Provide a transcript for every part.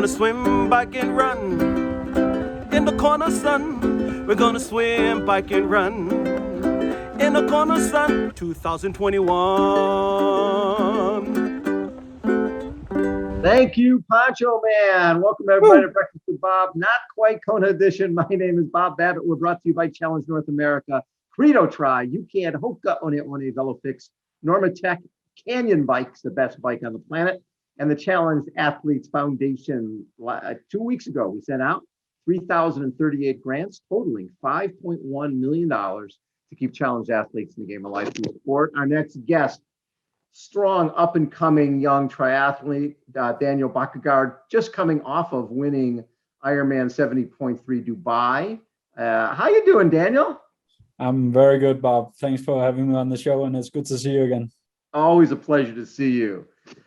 gonna swim, bike, and run in the corner sun. We're gonna swim, bike, and run in the corner sun. 2021. Thank you, Poncho Man. Welcome everybody to Breakfast with Bob. Not quite Kona edition. My name is Bob Babbitt. We're brought to you by Challenge North America, Credo Tri, UCAN, Hoka One VeloFix, Normatec, Canyon Bikes, the best bike on the planet, and the Challenge Athletes Foundation. 2 weeks ago, we sent out 3,038 grants totaling $5.1 million to keep challenge athletes in the game of life through sport. Our next guest, strong up-and-coming young triathlete, Daniel Bækkega, just coming off of winning Ironman 70.3 Dubai. How you doing, Daniel? I'm very good, Bob. Thanks for having me on the show, and it's good to see you again. Always a pleasure to see you.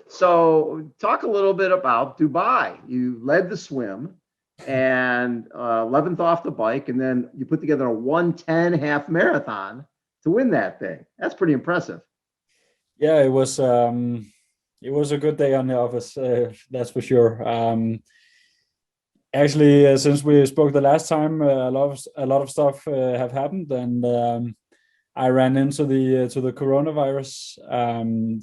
So talk a little bit about Dubai. You led the swim and 11th off the bike, and then you put together a 1:10 half marathon to win that thing. That's pretty impressive. Yeah, it was a good day on the office, that's for sure. Actually, since we spoke the last time, a lot of stuff have happened, and I ran into the coronavirus.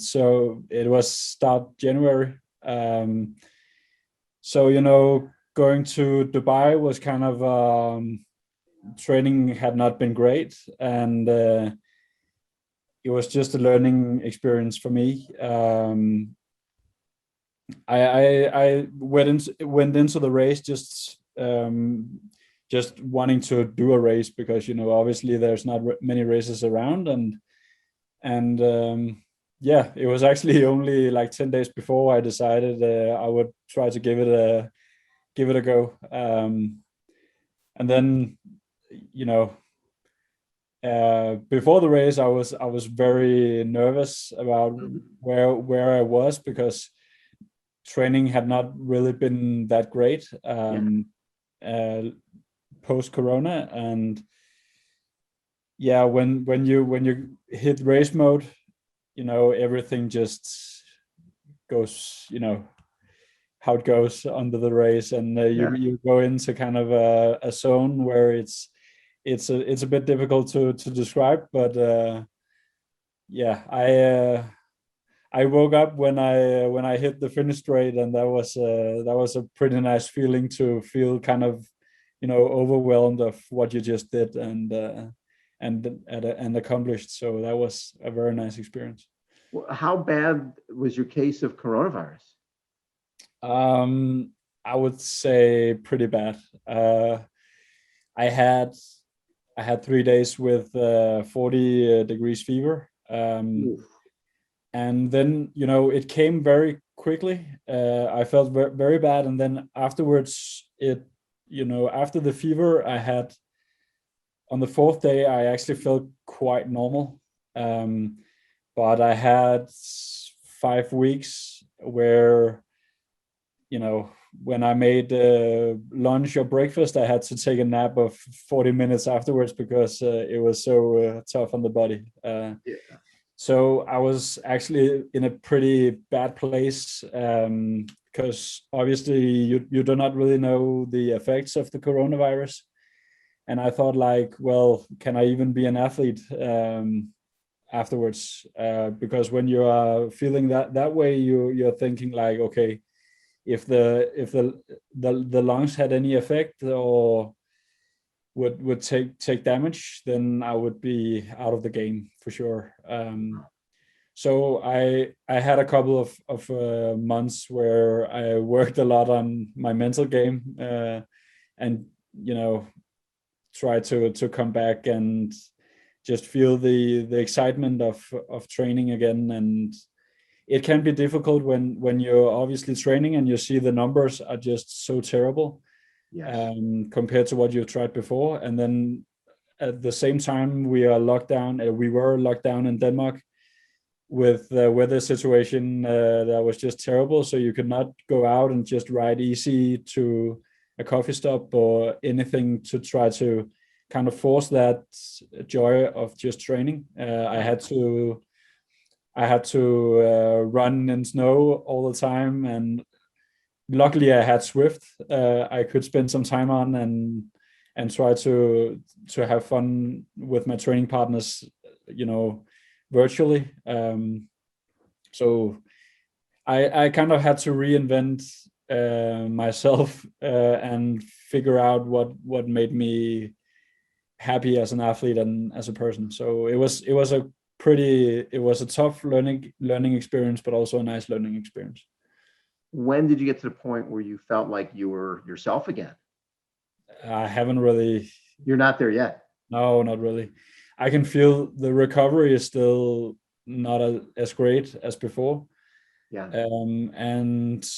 So it was start January. So going to Dubai was kind of training had not been great, and it was just a learning experience for me. I went into the race just wanting to do a race because obviously there's not many races around, and it was actually only like 10 days before I decided I would try to give it a go, and then before the race I was very nervous about where I was because training had not really been that great post corona, and when you hit race mode, everything just goes how it goes under the race, and you go into kind of a zone where it's a bit difficult to describe, but I woke up when I hit the finish straight, and that was a pretty nice feeling to feel kind of overwhelmed of what you just did and accomplished. So that was a very nice experience. How bad was your case of coronavirus? I would say pretty bad. I had 3 days with 40 degrees fever. And then, it came very quickly. I felt very bad. And then afterwards, after the fever I had on the 4th day, I actually felt quite normal. But I had 5 weeks where, when I made lunch or breakfast, I had to take a nap of 40 minutes afterwards because it was so tough on the body. So I was actually in a pretty bad place because obviously you do not really know the effects of the coronavirus. And I thought well, can I even be an athlete afterwards? Because when you are feeling that way, you're thinking okay, if the lungs had any effect or would take damage, then I would be out of the game for sure. So I had a couple of months where I worked a lot on my mental game and try to come back and just feel the excitement of training again. And it can be difficult when you're obviously training and you see the numbers are just so terrible. Yes. Compared to what you've tried before. And then at the same time, we were locked down in Denmark with the weather situation that was just terrible. So you could not go out and just ride easy to a coffee stop or anything to try to kind of force that joy of just training. I had to run in snow all the time and luckily I had Swift. I could spend some time on and try to have fun with my training partners, virtually. So I kind of had to reinvent myself and figure out what made me happy as an athlete and as a person. So it was a tough learning experience, but also a nice learning experience. When did you get to the point where you felt like you were yourself again? I haven't really. You're not there yet. No, not really. I can feel the recovery is still not as great as before. Yeah. And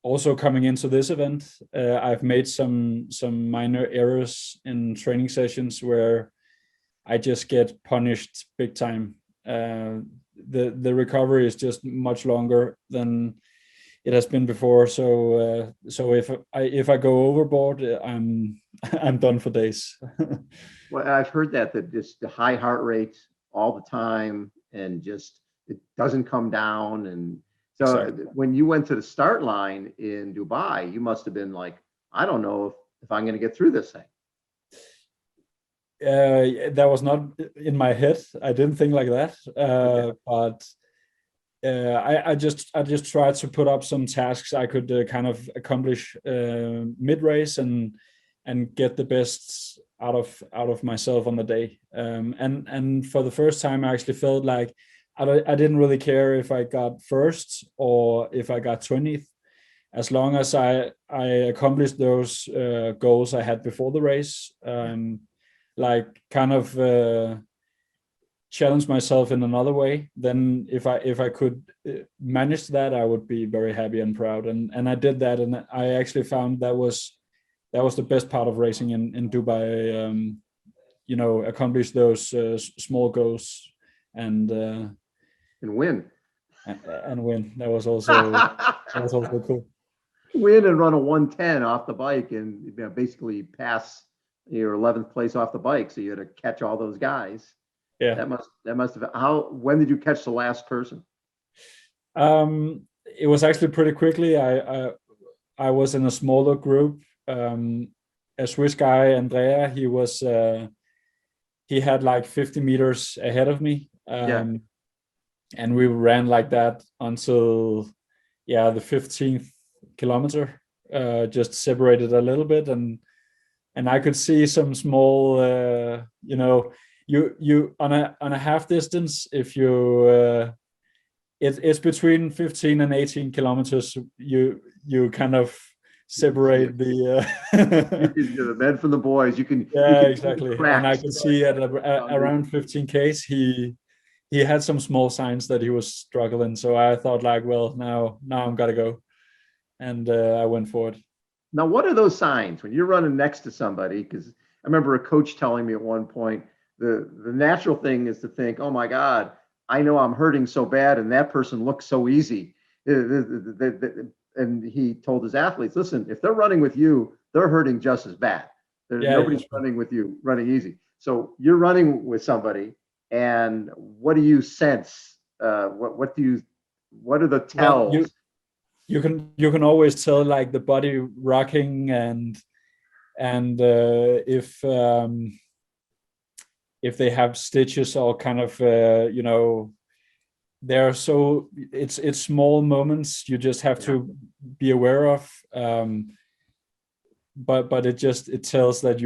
also coming into this event, I've made some minor errors in training sessions where I just get punished big time. The recovery is just much longer than it has been before. So if I go overboard, I'm done for days. Well, I've heard that just the high heart rate all the time, and just it doesn't come down. And so exactly. When you went to the start line in Dubai, you must have been like, I don't know if I'm going to get through this thing. That was not in my head. I didn't think like that. But I just tried to put up some tasks I could kind of accomplish mid race and get the best out of myself on the day. And for the first time, I actually felt like I didn't really care if I got first or if I got 20th, as long as I accomplished those goals I had before the race. Like kind of challenge myself in another way. Then if I could manage that, I would be very happy and proud. And I did that, and I actually found that was the best part of racing in Dubai. Accomplish those small goals and win. And win. That was also cool. Win and run a 110 off the bike, and basically pass your 11th place off the bike. So you had to catch all those guys. Yeah. That must have. When did you catch the last person? It was actually pretty quickly. I was in a smaller group. A Swiss guy, Andrea, he had like 50 meters ahead of me. And we ran like that until the 15th kilometer, just separated a little bit, and I could see some small you on a half distance, if you it's between 15 and 18 kilometers, you kind of separate the men from the boys. You can exactly. And I could see at around 15 Ks he had some small signs that he was struggling. So I thought like, well, now I'm gotta go, and I went for it. Now, what are those signs when you're running next to somebody? Because I remember a coach telling me at one point, the natural thing is to think, oh my God, I know I'm hurting so bad, and that person looks so easy. And he told his athletes, listen, if they're running with you, they're hurting just as bad. Nobody's running with you, running easy. So you're running with somebody, and what do you sense? What are the tells? Well, you can always tell, like, the body rocking, and if they have stitches or kind of they're so it's small moments you just have to be aware of, but it tells that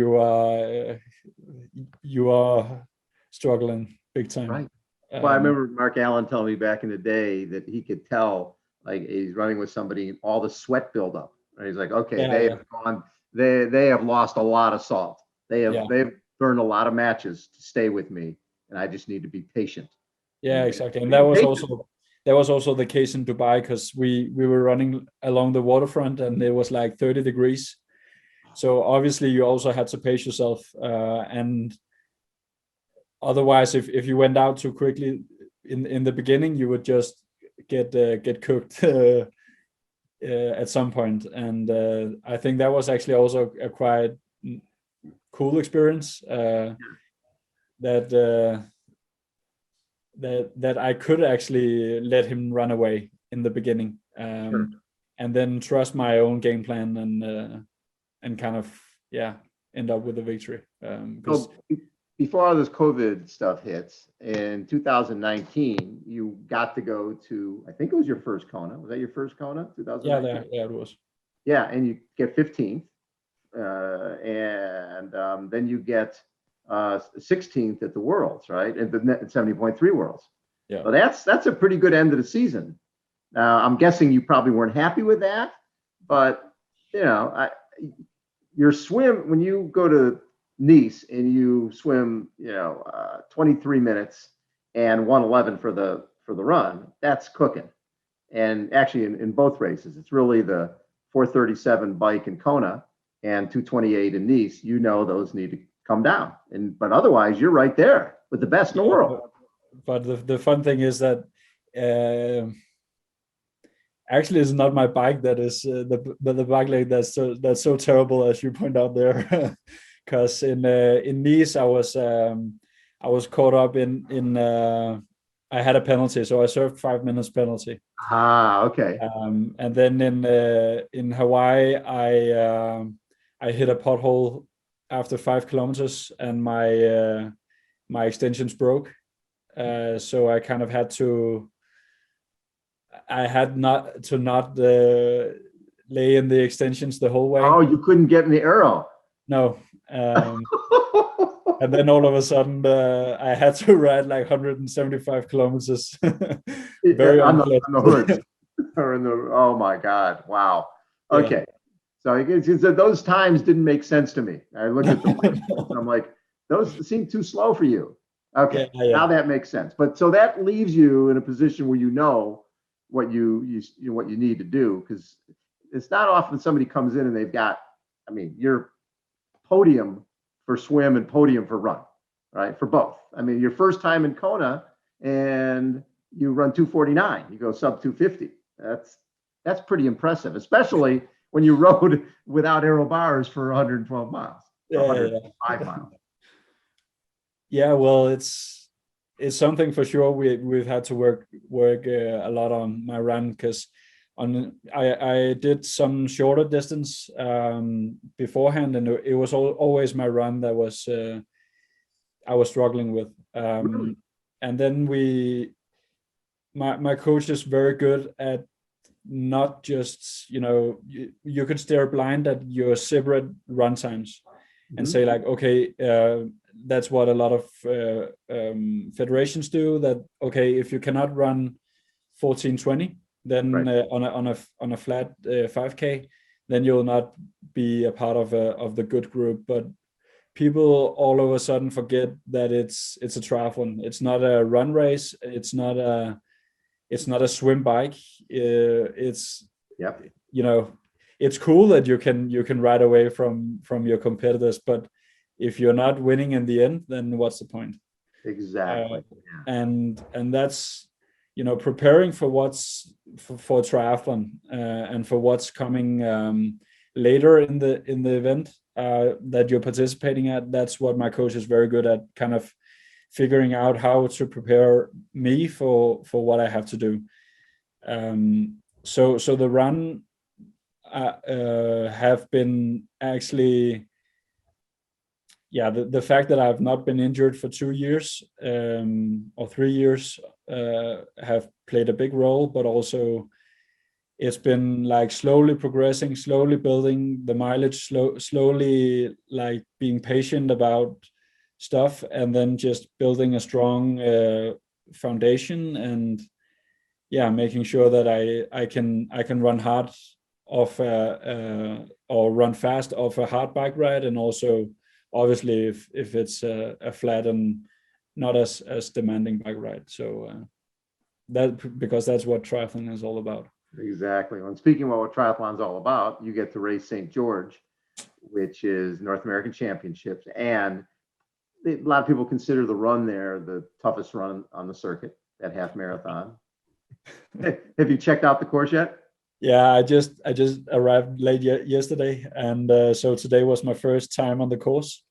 you are struggling big time. Right. Well, I remember Mark Allen telling me back in the day that he could tell, like, he's running with somebody, all the sweat buildup. Right? He's like, okay, have gone, they have lost a lot of salt. They've burned a lot of matches to stay with me, and I just need to be patient. Yeah, exactly. And that was also the case in Dubai, because we were running along the waterfront, and it was like 30 degrees. So obviously you also had to pace yourself, and otherwise, if you went out too quickly in the beginning, you would just get cooked at some point. And I think that was actually also a quite cool experience, that I could actually let him run away in the beginning, Sure. and then trust my own game plan and kind of end up with a victory. So before all this COVID stuff hits in 2019, you got to go to, I think it was your first Kona. Was that your first Kona? 2019? Yeah, it was. Yeah, and you get 15th, and then you get 16th at the Worlds, right? At the 70.3 Worlds. Yeah. So that's a pretty good end of the season. I'm guessing you probably weren't happy with that, but your swim, when you go to Nice and you swim 23 minutes and 1:11 for the run, that's cooking. And actually in both races, it's really the 4:37 bike in Kona and 2:28 in Nice. Those need to come down, but otherwise you're right there with the best in the world. But the fun thing is that actually it's not my bike that is the bike leg that's so terrible, as you point out there. Because in Nice I was caught up in I had a penalty, so I served 5 minutes penalty. Okay. And then in Hawaii I hit a pothole after 5 kilometers, and my extensions broke. So I kind of had to not lay in the extensions the whole way. Oh, you couldn't get in the arrow. No. And then all of a sudden I had to ride like 175 kilometers. Very on the hood. Oh my God. Wow. Okay. Yeah. So those times didn't make sense to me. I looked at them and I'm like, those seem too slow for you. Okay. Yeah. Now that makes sense. But so that leaves you in a position where what you need to do, because it's not often somebody comes in and they've got, you're podium for swim and podium for run, right? For both. Your first time in Kona and you run 2:49, you go sub 2:50. That's pretty impressive, especially when you rode without aero bars for 112 miles, 105 miles. Yeah, well, it's something for sure we've had to work a lot on my run, because I did some shorter distance beforehand, and it was always my run that was I was struggling with. Really? And then my coach is very good at not just, you could stare blind at your separate run times and say like, okay, that's what a lot of federations do, that, okay, if you cannot run 14:20, then right. On a flat 5K, then you'll not be a part of the good group. But people all of a sudden forget that it's a triathlon. It's not a run race. It's not a swim bike. It's it's cool that you can ride away from your competitors, but if you're not winning in the end, then what's the point? Exactly. And that's preparing for for triathlon and for what's coming later in the event that you're participating at. That's what my coach is very good at, kind of figuring out how to prepare me for what I have to do. So the run have been actually, the fact that I've not been injured for 2 years or 3 years have played a big role, but also it's been like slowly progressing, slowly building the mileage, slowly like being patient about stuff, and then just building a strong foundation, and making sure that I can run hard off or run fast off a hard bike ride, and also obviously if it's a flat and not as demanding bike ride. So because that's what triathlon is all about. Exactly. Well, speaking about what triathlon is all about, you get to race St. George, which is North American Championships, and a lot of people consider the run there the toughest run on the circuit, that half marathon. Have you checked out the course yet? Yeah, I just arrived late yesterday, and so today was my first time on the course.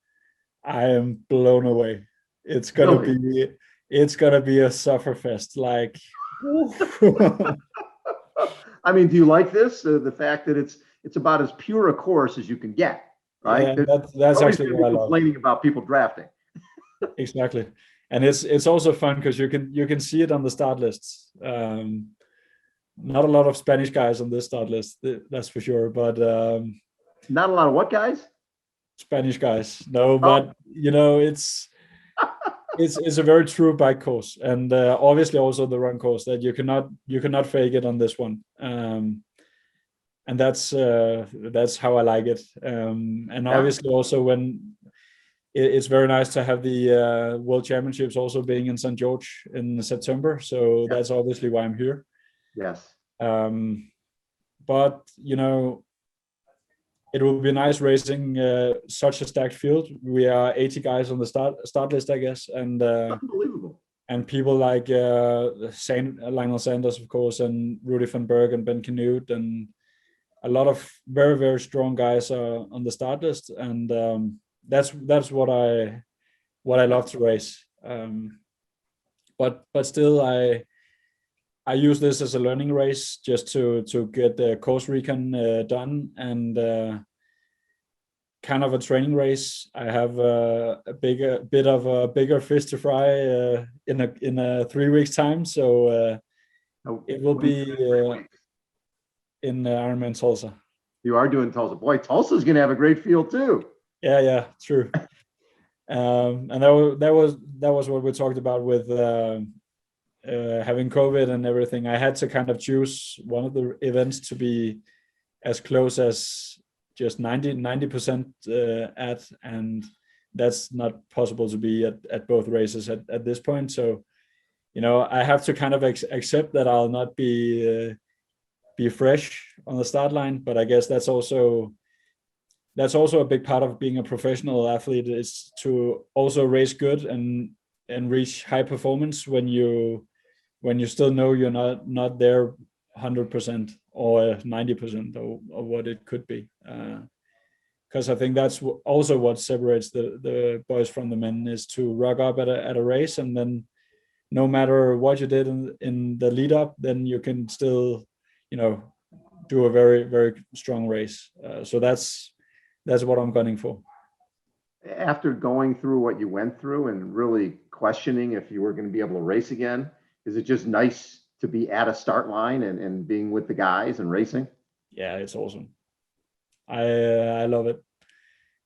I am blown away. It's gonna be a sufferfest. Like, I mean, do you like this? The fact that it's about as pure a course as you can get, right? Yeah, that's actually what I love. Complaining about people drafting. Exactly, and it's also fun because you can see it on the start lists. Not a lot of Spanish guys on this start list, that's for sure. But not a lot of what guys? Spanish guys, no. But you know, it's a very true bike course, and obviously also the run course that you cannot fake it on this one. And that's how I like it. And obviously also when it's very nice to have the World Championships also being in St. George in September. So that's obviously why I'm here. Yes. But you know, it will be nice racing such a stacked field. We are 80 guys on the start list, I guess, and unbelievable. And people like Lionel Sanders, of course, and Rudy van Berg and Ben Canute, and a lot of very, very strong guys are on the start list, and that's what I love to race. But still, I use this as a learning race just to get the course recon done, and kind of a training race. I have a bit of a bigger fish to fry in a 3 weeks time, so it will be in Ironman Tulsa. You are doing Tulsa. Boy, Tulsa's going to have a great field too. Yeah, true. And that was what we talked about with having COVID and everything. I had to kind of choose one of the events to be as close as just 90% at, and that's not possible to be at both races at this point. So, you know, I have to kind of accept that I'll not be fresh on the start line, but I guess that's also a big part of being a professional athlete, is to also race good and reach high performance when you still know you're not there 100% or 90% or what it could be, because I think that's also what separates the boys from the men, is to rock up at a race, and then no matter what you did in the lead up, then you can still, you know, do a very, very strong race. So that's what I'm gunning for. After going through what you went through and really questioning if you were going to be able to race again, is it just nice to be at a start line and being with the guys and racing? Yeah, it's awesome. I love it.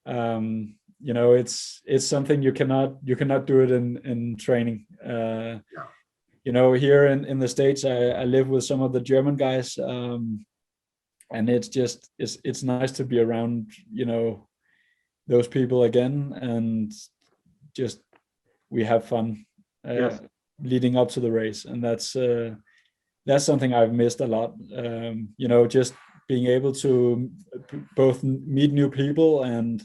You know, it's something you cannot do it in training. You know, here in the States, I live with some of the German guys, and it's nice to be around, you know, those people again, and just we have fun leading up to the race, and that's something I've missed a lot. You know, just being able to both meet new people, and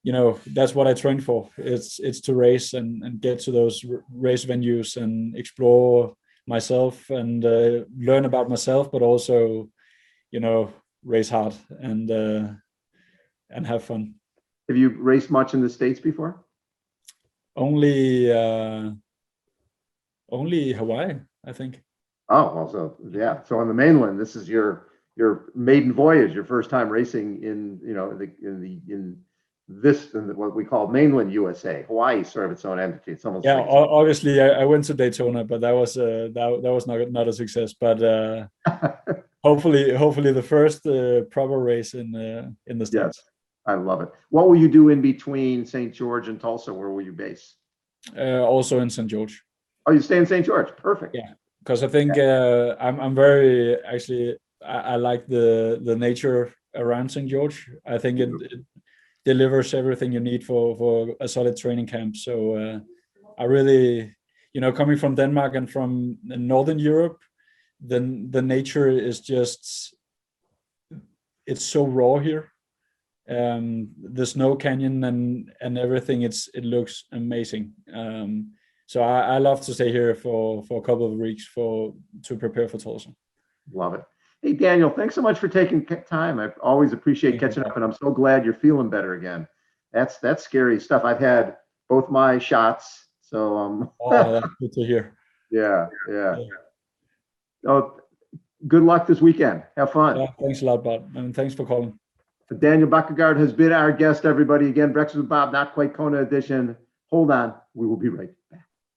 you know, that's what I train for. It's to race and get to those race venues and explore myself and learn about myself, but also, you know, race hard and have fun. Have you raced much in the States before? Only Hawaii, I think. Oh, well, so yeah. So on the mainland, this is your maiden voyage, your first time racing in, you know, in what we call mainland USA. Hawaii is sort of its own entity. It's almost obviously I went to Daytona, but that was not a success. But hopefully the first proper race in the States. Yes, I love it. What will you do in between St. George and Tulsa? Where will you base? Also in St. George. Oh, you stay in St. George. Perfect. Yeah, because I think I'm very, actually, I like the nature around St. George. I think it delivers everything you need for a solid training camp. So I really, you know, coming from Denmark and from Northern Europe, the nature is just, it's so raw here. The snow canyon and everything, it looks amazing. So I love to stay here for a couple of weeks to prepare for Tulsa. Love it. Hey, Daniel, thanks so much for taking time. I always appreciate catching up, and I'm so glad you're feeling better again. That's scary stuff. I've had both my shots, so oh, that's good to hear. Yeah. Oh, Good luck this weekend. Have fun. Yeah, thanks a lot, Bob, and thanks for calling. Daniel Bækkega has been our guest, everybody. Again, Breakfast with Bob, Not Quite Kona edition. Hold on. We will be right back.